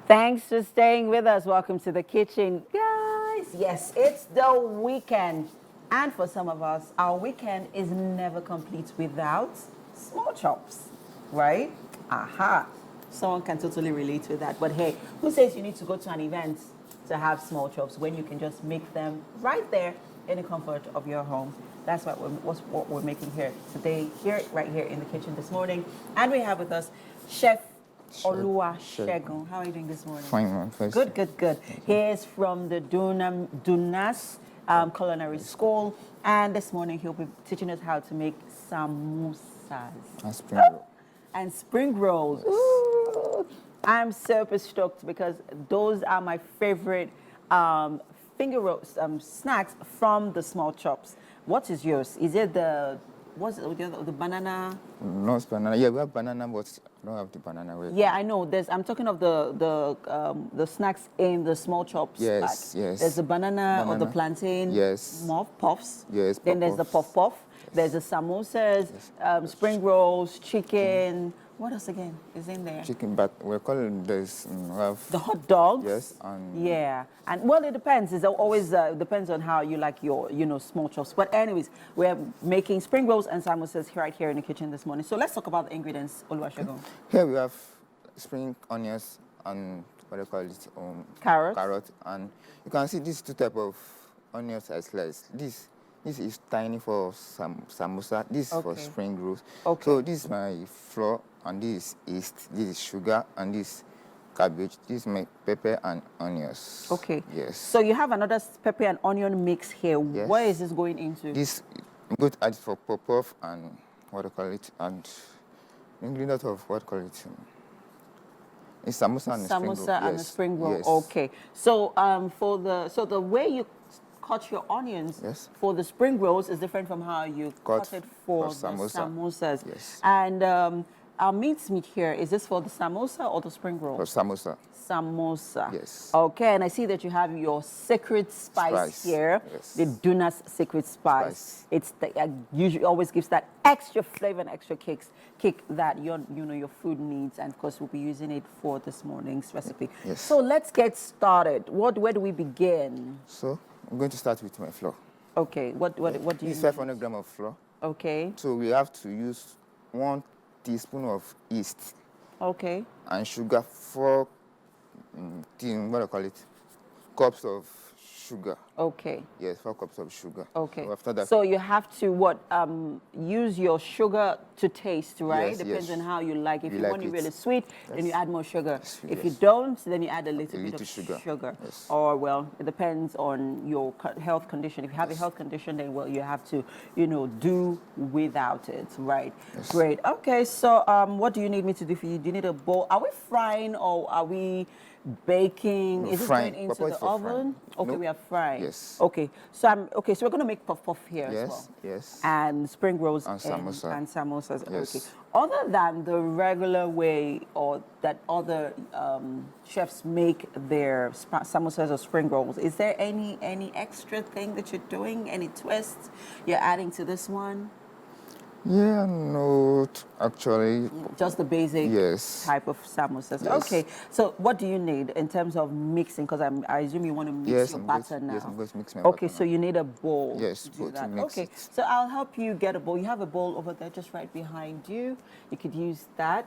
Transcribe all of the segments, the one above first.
Thanks for staying with us. Welcome to the kitchen. Guys, yes, it's the weekend. And for some of us, our weekend is never complete without small chops, right? Aha. Someone can totally relate to that. But hey, who says you need to go to an event to have small chops when you can just make them right there in the comfort of your home? That's what we're making here today, right here in the kitchen this morning. And we have with us Chef Olua Shegun. How are you doing this morning? Fine, man. Good, good, good. He is from the Dunas Culinary School, and this morning he'll be teaching us how to make samosas And spring roll. and spring rolls. Ooh. I'm super stoked because those are my favorite finger rolls, snacks from the small chops. What is yours? Is it the banana? No, it's banana. Yeah, we have banana, but I don't have the banana. Yeah, I know. I'm talking of the snacks in the small chops. Yes, pack. yes. There's the banana or the Banana. plantain. Yes. Puffs. Yes, Then there's the puff-puffs. puff puff. There's the samosas, spring rolls, chicken. What else again is in there? Chicken, but we're calling this. We have The hot dogs. Yes, and Yeah, and well, it depends. It always depends on how you like your, small chops. But anyways, we're making spring rolls and samosas right here in the kitchen this morning. So let's talk about the ingredients, Oluwasegun. here we have spring onions and what do you call it? Carrot. Carrot, and you can see these two type of onions I sliced. This is tiny for samosa. This is for Okay. spring rolls. Okay. So this is my flour, and this is yeast. This is sugar, and this cabbage. This is my pepper and onions. Okay. Yes. So you have another pepper and onion mix here. Yes. Where is this going into? This I'm going to add it for pop-off and what do you call it, and ingredient of what do you call it. It's samosa and spring roll. Samosa and the Yes. spring roll. Yes. Okay. So so the way you cut your onions Yes. for the spring rolls is different from how you cut it for the samosa. samosas. Yes. And our meat here, is this for the samosa or the spring roll? For samosa. Samosa. Yes. Okay, and I see that you have your secret spice here, Yes. the Dunas secret spice. It's usually always gives that extra flavor and extra kick that your food needs, and of course we'll be using it for this morning's recipe. Yes. So let's get started. Where do we begin? So I'm going to start with my flour. Okay. What do you This is need? 500 grams of flour. Okay. So we have to use 1 teaspoon of yeast Okay. and sugar, 4 what do you call it? Cups of sugar. Okay. Yes, 4 cups of sugar. Okay. So after that, So you have to use your sugar to taste, right? Yes, Depends yes. on how you like. If You you like want it it. really sweet, then you Yes. add more sugar. Sweet, If you yes. don't, then you add a little bit little of sugar. Yes. Or well, it depends on your health condition. If you have a health condition, then well, you have to, do without it, right? Yes. Great. Okay. So what do you need me to do for you? Do you need a bowl? Are we frying or are we baking? No, Is it frying. going into Purpose the for oven? frying. Okay, No. we are frying. Yes. Okay. So we're gonna make puff puff here as Yes, well. yes. And spring rolls And samosa. and samosas. Yes. Okay. Other than the regular way or that other chefs make their samosas or spring rolls, is there any extra thing that you're doing? Any twists you're adding to this one? Yeah, no, actually, Just the basic yes. type of samosas. Yes. Okay. So what do you need in terms of mixing? Because I assume you want to mix Yes, your I'm going batter to- now. yes, I'm going to mix my Okay, batter so now. you need a bowl. Yes, to do bowl to that. mix Okay, it. so I'll help you get a bowl. You have a bowl over there, just right behind you. You could use that.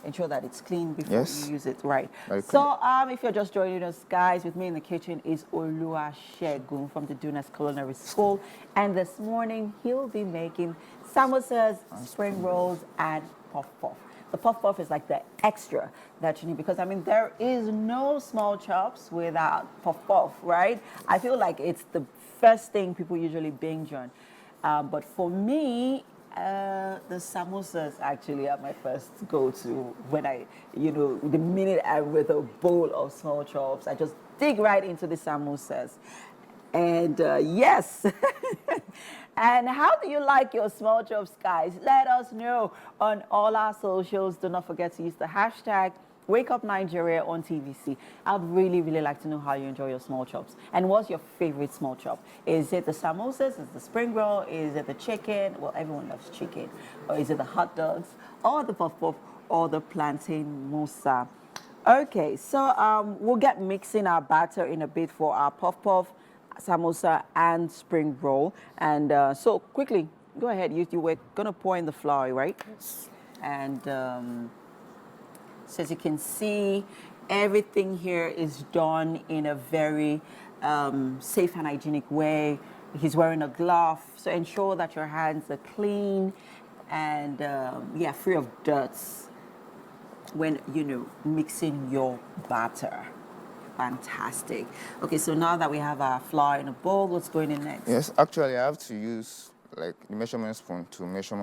Ensure that it's clean before Yes. you use it. Right. Very So if you're just joining us, guys, with me in the kitchen is Oluwasegun from the Dunas Culinary School, and this morning he'll be making samosas, spring rolls, and puff puff. The puff puff is like the extra that you need because there is no small chops without puff puff, right? I feel like it's the first thing people usually binge on, but for me, the samosas actually are my first go-to when the minute I'm with a bowl of small chops, I just dig right into the samosas. And yes. And how do you like your small chops, guys? Let us know on all our socials. Do not forget to use the hashtag WakeUpNigeria on TVC. I'd really, really like to know how you enjoy your small chops. And what's your favorite small chop? Is it the samosas? Is it the spring roll? Is it the chicken? Well, everyone loves chicken. Or is it the hot dogs? Or the puff puff? Or the plantain moussa? Okay, so we'll get mixing our batter in a bit for our puff puff, samosa, and spring roll. And so quickly, go ahead. You were gonna pour in the flour, right? Yes. And so as you can see, everything here is done in a very safe and hygienic way. He's wearing a glove, so ensure that your hands are clean and yeah, free of dirts when mixing your batter. Fantastic. Okay, so now that we have our flour in a bowl, what's going in next? Yes, actually, I have to use like the measurement spoon to measure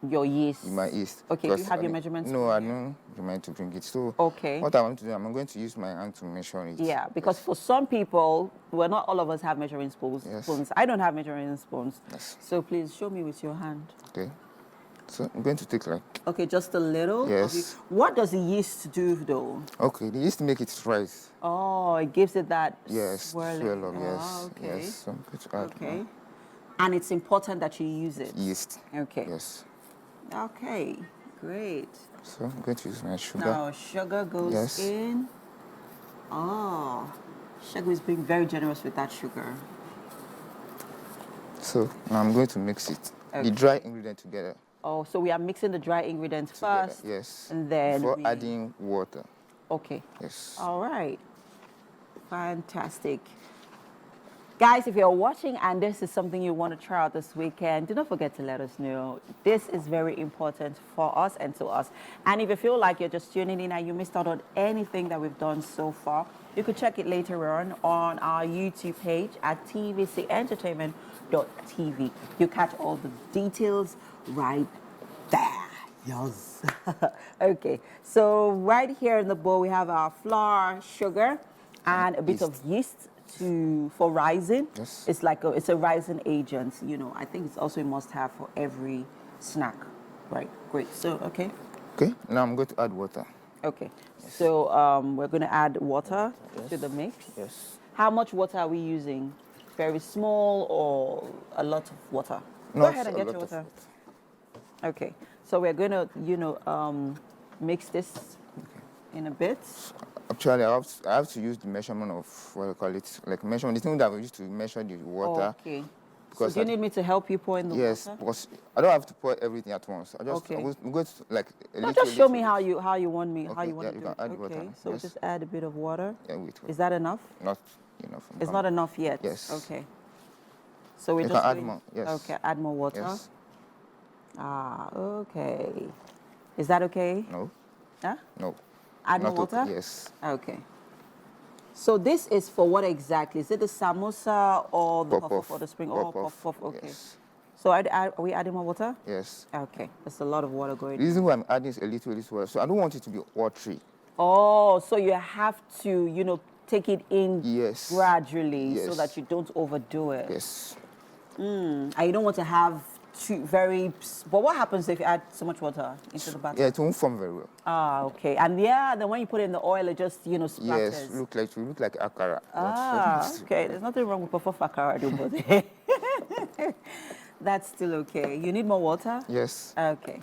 Your yeast. my yeast. Okay, do you because have your measurements? No, I don't remind to bring it. So Okay. what I want to do, I'm going to use my hand to measure it. Yeah, because for some people, well, not all of us have measuring spoons. Yes. I don't have measuring spoons. Yes. So please show me with your hand. Okay. So I'm going to take like. Okay, just a little. Yes. What does the yeast do, though? Okay, the yeast make it rise. Oh, it gives it that Yes, swirling. swirl up. Oh, Yes. okay. Yes. So I'm going to add Okay. more And it's important that you use it. yeast. Okay. Yes. Okay, great. So I'm going to use my sugar. Now sugar goes Yes. in. Oh, Shegu is being very generous with that sugar. So now I'm going to mix it, Okay. the dry ingredient together. Oh, so we are mixing the dry ingredients Together. first. Yes. And then before we- adding water. Okay. Yes. All right. Fantastic. Guys, if you're watching and this is something you want to try out this weekend, do not forget to let us know. This is very important for us and to us. And if you feel like you're just tuning in and you missed out on anything that we've done so far, you could check it later on our YouTube page at tvcentertainment.tv. You catch all the details right there. Yes. Okay, so right here in the bowl we have our flour, sugar, and a bit of yeast for rising. Yes. It's like it's a rising agent. I think it's also a must-have for every snack. Right. Great. So okay. Okay. Now I'm going to add water. Okay. So we're going to add water to the mix. Yes. How much water are we using? Very small or a lot of water? Go Not ahead and a get lot your of water. Okay. So we're going to, mix this in a bit. Actually, I have to use the measurement of what I call it, like measurement. The thing that we use to measure the water. Okay. So Because do you need me to help you pour in the yes, water? because I don't have to pour everything at once. I'm going to like a No, little. just show me little. how you want me how Okay, you want yeah, to you do can it. add Okay. water, So yes. just add a bit of water. Yeah, wait. Is that enough? Not enough. It's not enough yet. Yes. Okay. So we You just can add doing- more, yes. Okay, add more water. Yes. Okay. Is that okay? No. Huh? No. Add more Not okay, water? yes. Okay. So this is for what exactly? Is it the samosa or the Puff puff puff. or the spring? Puff Oh, puff, puff. Okay. yes. So are we adding more water? Yes. Okay. There's a lot of water going. The reason why I'm adding is a little water, so I don't want it to be watery. Oh, so you have to, take it in Yes. gradually so Yes. that you don't overdo it. Yes. And you don't want to have but what happens if you add so much water into the batter? Yeah, it won't form very well. Ah, okay. And yeah, then when you put it in the oil, it just, splatters. Yes, look like akara. Okay. There's nothing wrong with puff akara, but that's still okay. You need more water? Yes. Okay.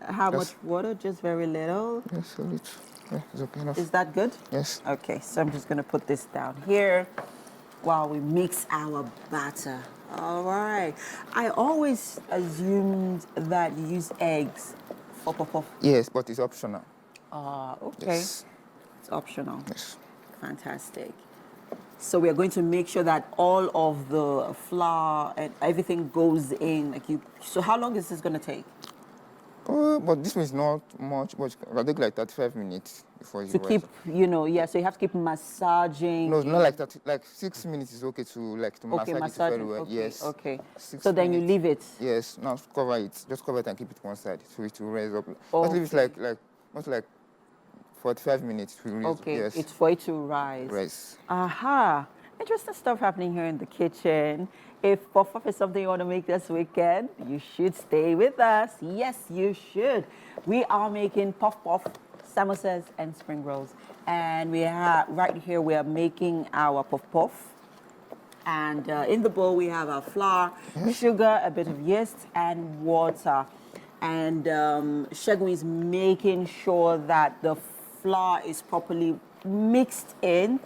How Yes. much water? Just very little. Yes, a little. Yeah, it's okay enough. Is that good? Yes. Okay, so I'm just going to put this down here while we mix our batter. All right. I always assumed that you use eggs for puff. Yes, but it's optional. Okay. Yes. It's optional. Yes. Fantastic. So we are going to make sure that all of the flour and everything goes in. So how long is this going to take? But this means not much, but it'll take like 35 minutes before you To rise keep, up. so you have to keep massaging. No, not like that. Like 6 minutes is okay to Okay, massage it massaging. very well. Okay, Yes. okay. 6 So then you minutes. leave it. Yes. Now cover it. Just cover it and keep it one side so it will rise up. But leave it Okay. like 45 minutes. It will rise up. Okay, Yes. it's for it to rise. Rise. Aha. Interesting stuff happening here in the kitchen. If puff puff is something you want to make this weekend, you should stay with us. Yes, you should. We are making puff puff, samosas, and spring rolls. And we have right here, we are making our puff puff. And in the bowl, we have our flour, sugar, a bit of yeast, and water. And Shegun is making sure that the flour is properly mixed in,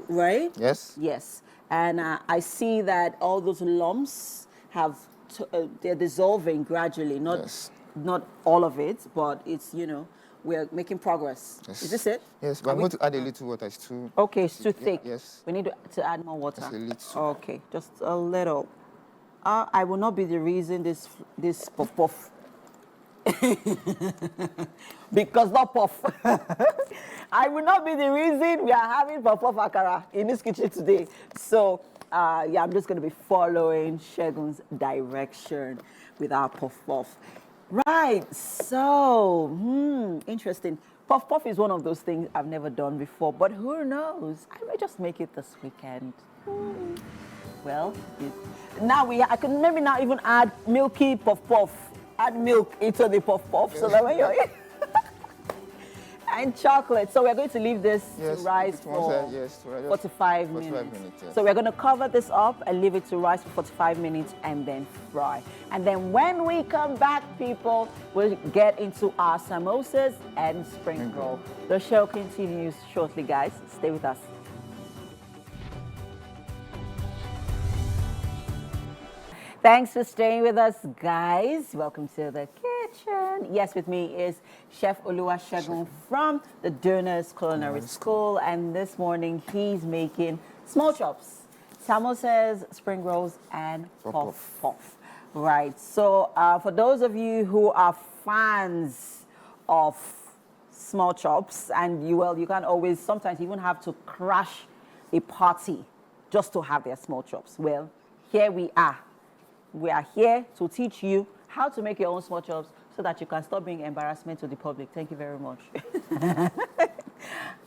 right? Yes. Yes. And I see that all those lumps have, they're dissolving gradually, Yes. not all of it, but it's, we're making progress. Yes. Is this it? Yes, but I'm going to add a little water. It's too... Okay, it's too Yeah, thick. yes. We need to add more water. Just a little. Okay, just a little. I will not be the reason this puff puff. Because not puff. I will not be the reason we are having puff puff akara in this kitchen today. So, yeah, I'm just going to be following Segun's direction with our puff puff. Right, so, interesting. Puff puff is one of those things I've never done before, but who knows? I may just make it this weekend. Well, now I could maybe not even add milky puff puff. Add milk into the puff puff so that when you're and chocolate. So we're going to leave this to rise for 45 minutes. Yes. So we're going to cover this up and leave it to rise for 45 minutes and then fry. And then when we come back, people, we'll get into our samosas and spring roll. The show continues shortly, guys. Stay with us. Thanks for staying with us, guys. Welcome to the kitchen. Yes, with me is Chef Oluwasegun from the Donors Culinary School. And this morning, he's making small chops, samosas, spring rolls, and puff puff. Right. So for those of you who are fans of small chops, and you can always sometimes even have to crash a party just to have their small chops. Well, here we are. We are here to teach you how to make your own small chops so that you can stop being embarrassment to the public. Thank you very much.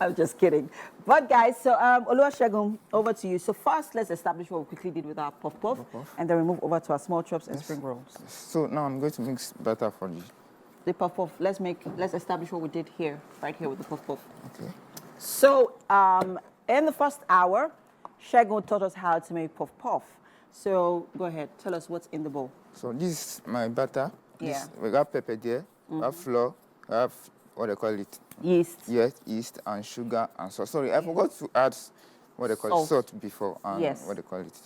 I'm just kidding. But guys, so Oluwasegun, over to you. So first, let's establish what we quickly did with our puff puff, and then we move over to our small chops and spring rolls. So now I'm going to mix batter for the puff puff. Let's establish what we did here, right here with the puff puff. Okay. So in the first hour, Segun taught us how to make puff puff. So go ahead, tell us what's in the bowl. So this is my batter. Yeah. We got pepper there, we have flour, we have what they call it? Yeast. Yes, yeast and sugar and salt. Sorry, I forgot to add what they call it, salt before and what they call it?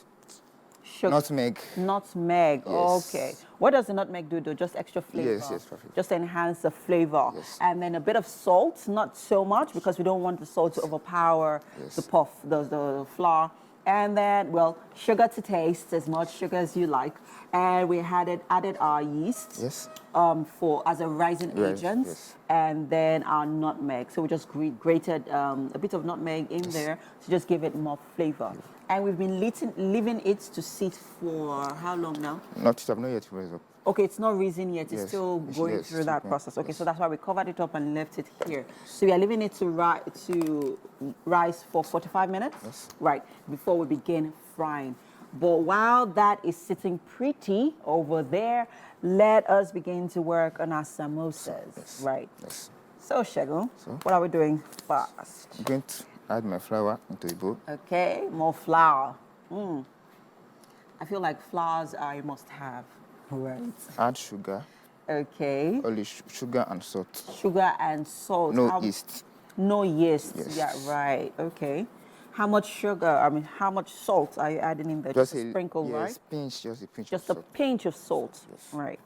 Sugar. Nutmeg. Nutmeg, Yes. Okay. What does the nutmeg do though? Just extra flavor? Yes, perfect. Just enhance the flavor. Yes. And then a bit of salt, not so much because we don't want the salt to overpower the puff, the flour. And then, well, sugar to taste, as much sugar as you like. And we added our yeast as a rising agent. Yes. And then our nutmeg. So we just grated a bit of nutmeg in there to just give it more flavor. And we've been leaving it to sit for how long now? Not yet raised up. Okay, it's not risen yet. It's still going through that process. Okay, so that's why we covered it up and left it here. So we are leaving it to rise for 45 minutes? Yes. Right, before we begin frying. But while that is sitting pretty over there, let us begin to work on our samosas. Right. Yes. So, Segun, what are we doing first? I'm going to add my flour into the bowl. Okay, more flour. I feel like flours are a must-have. Right. Add sugar. Okay. Only sugar and salt. Sugar and salt. No yeast. No yeast. Yes. Yeah, right. Okay. How much sugar, how much salt are you adding in there? Just a sprinkle, right? Just a pinch Just of a salt. pinch of salt. Yes. Right.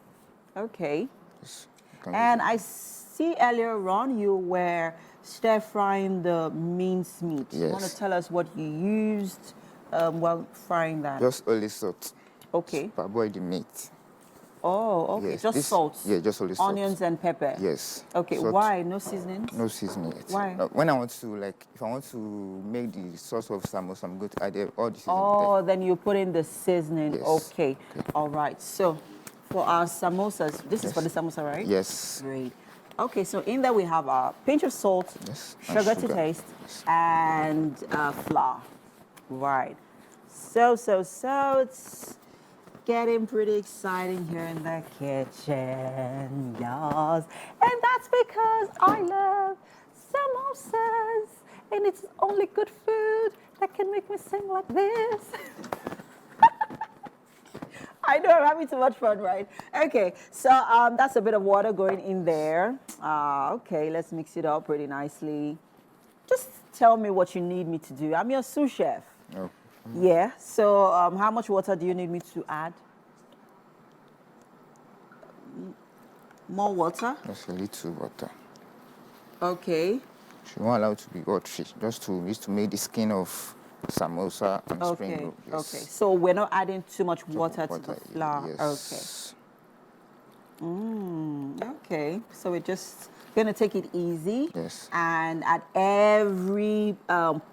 Okay. Yes. And I see earlier on you were stir frying the minced meat. Yes. You want to tell us what you used while frying that? Just only salt. Okay. Parboil the meat. Oh, okay. Yes. Just salt. Yeah, just only salt. Onions and pepper. Yes. Okay. Salt. Why? No seasoning? No seasoning yet. Why? Now, when I want to, if I want to make the sauce of samosa, I'm going to add all the seasoning. Oh, then you put in the seasoning. Yes. Okay. All right. So for our samosas, this is for the samosa, right? Yes. Great. Okay, so in there we have a pinch of salt, sugar to taste, and flour. Right. So it's getting pretty exciting here in the kitchen, yes. And that's because I love samosas, and it's only good food that can make me sing like this. I know, I'm having too much fun, right? Okay, so that's a bit of water going in there. Okay, let's mix it up pretty nicely. Just tell me what you need me to do. I'm your sous chef. Oh, Yeah, so how much water do you need me to add? More water? just a little water. Okay. She won't allow it to be watery, just to make the skin of samosa and spring Okay, roll. okay. Yes. So we're not adding too much water to Water, the flour. yes. Okay. So we're just gonna take it easy. Yes. And at every turn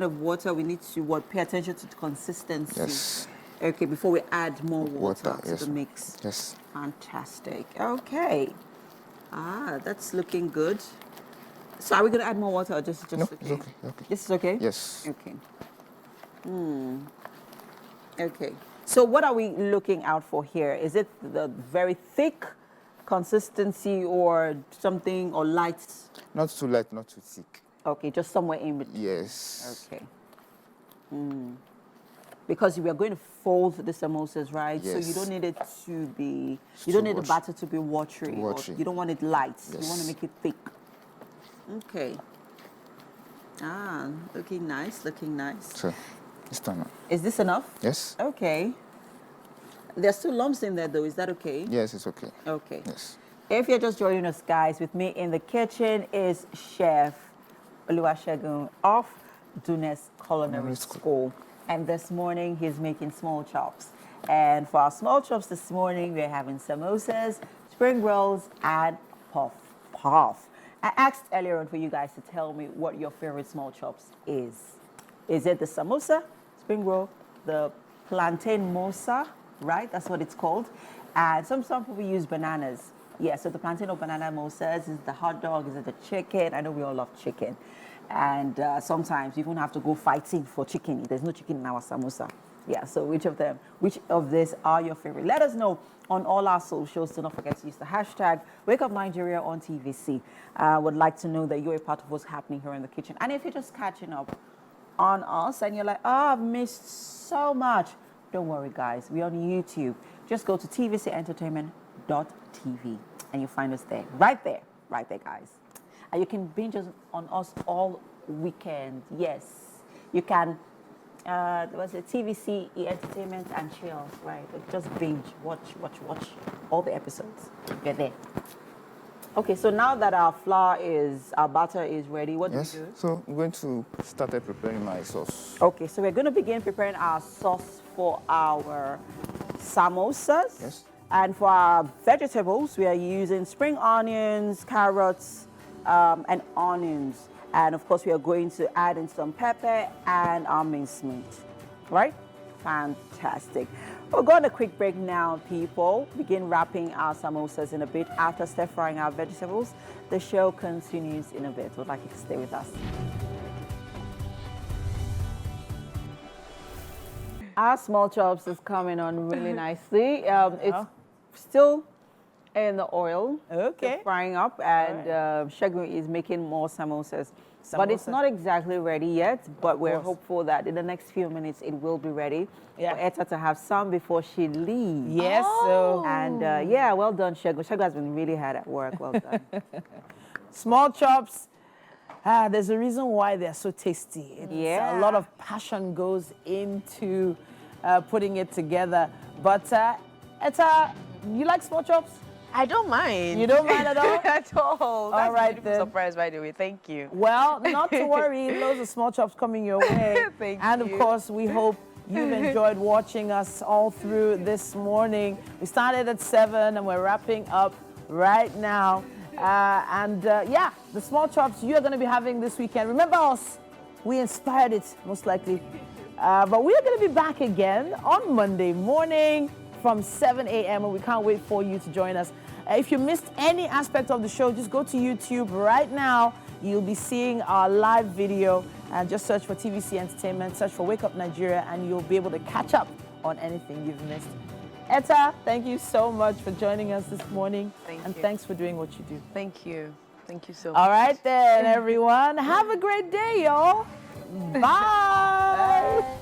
of water, we need to pay attention to the consistency. Yes. Okay, before we add more water, Water, to yes, the ma'am. mix. Yes. Fantastic. Okay. That's looking good. So are we gonna add more water or just No, okay? it's okay. Okay. This is okay? Yes. Okay. Okay. So what are we looking out for here? Is it the very thick consistency or something or light? Not too light, not too thick. Okay, just somewhere in between. Yes. Okay. Because we are going to fold the samosas, right? So you Yes. don't need it to be, It's you don't too need the watery. batter to be watery. Or Watery. you don't want it light. You want to Yes. make it thick. Okay. Looking nice, looking nice. So, it's done now. Is this enough? Yes. Okay. There's still lumps in there though. Is that okay? Yes, it's okay. Okay. Yes. If you're just joining us, guys, with me in the kitchen is Chef Oluwasegun of Dunes Culinary School. And this morning, he's making small chops. And for our small chops this morning, we're having samosas, spring rolls, and puff puff. I asked earlier on for you guys to tell me what your favorite small chops is. Is it the samosa, spring roll, the plantain mosa, right? That's what it's called. And some people use bananas. Yeah, so the plantain or banana mosas, is it the hot dog, is it the chicken? I know we all love chicken. And sometimes you even have to go fighting for chicken. There's no chicken in our samosa. Yeah, so which of these are your favorite? Let us know on all our socials. Do not forget to use the hashtag WakeUpNigeria on TVC. Would like to know that you're a part of what's happening here in the kitchen. And if you're just catching up on us and you're like, oh, I've missed so much, don't worry, guys. We're on YouTube. Just go to tvcentertainment.tv and you'll find us there. Right there, guys. And you can binge on us all weekend. Yes, you can. Was it TVC Entertainment and Chill, right? Just binge, watch all the episodes. You're there. Okay, so now that our batter is ready, what Yes. do we do? So, I'm going to start preparing my sauce. Okay, so we're going to begin preparing our sauce for our samosas. Yes. And for our vegetables, we are using spring onions, carrots, and onions. And of course, we are going to add in some pepper and our minced meat. Right? Fantastic. We'll go on a quick break now, people. Begin wrapping our samosas in a bit after stir-frying our vegetables. The show continues in a bit. We'd like you to stay with us. Our small chops is coming on really nicely. It's still in the oil, Okay. frying up, and Segun is making more samosas. But it's Samosa. not exactly ready yet, but we're hopeful that in the next few minutes it will be ready Yeah. for Etta to have some before she leaves. Yes, so And yeah, well done, Segun. Segun has been really hard at work. Well done. small chops, there's a reason why they're so tasty. It's Yeah. a lot of passion goes into putting it together. But Etta, you like small chops? I don't mind. You don't mind at all? At all. That's All right, a beautiful then. surprise, by the way. Thank you. Well, not to worry, loads of small chops coming your way. Thank and of you. course, we hope you've enjoyed watching us all through this morning. We started at 7 and we're wrapping up right now. Yeah, the small chops you're going to be having this weekend. Remember us, we inspired it, most likely. But we are going to be back again on Monday morning from 7 a.m. and we can't wait for you to join us. If you missed any aspect of the show, just go to YouTube right now. You'll be seeing our live video and just search for TVC Entertainment, search for Wake Up Nigeria, and you'll be able to catch up on anything you've missed. Etta, thank you so much for joining us this morning. Thank and you. thanks for doing what you do. Thank you. Thank you so much. All right then, everyone. Have a great day, y'all. Bye.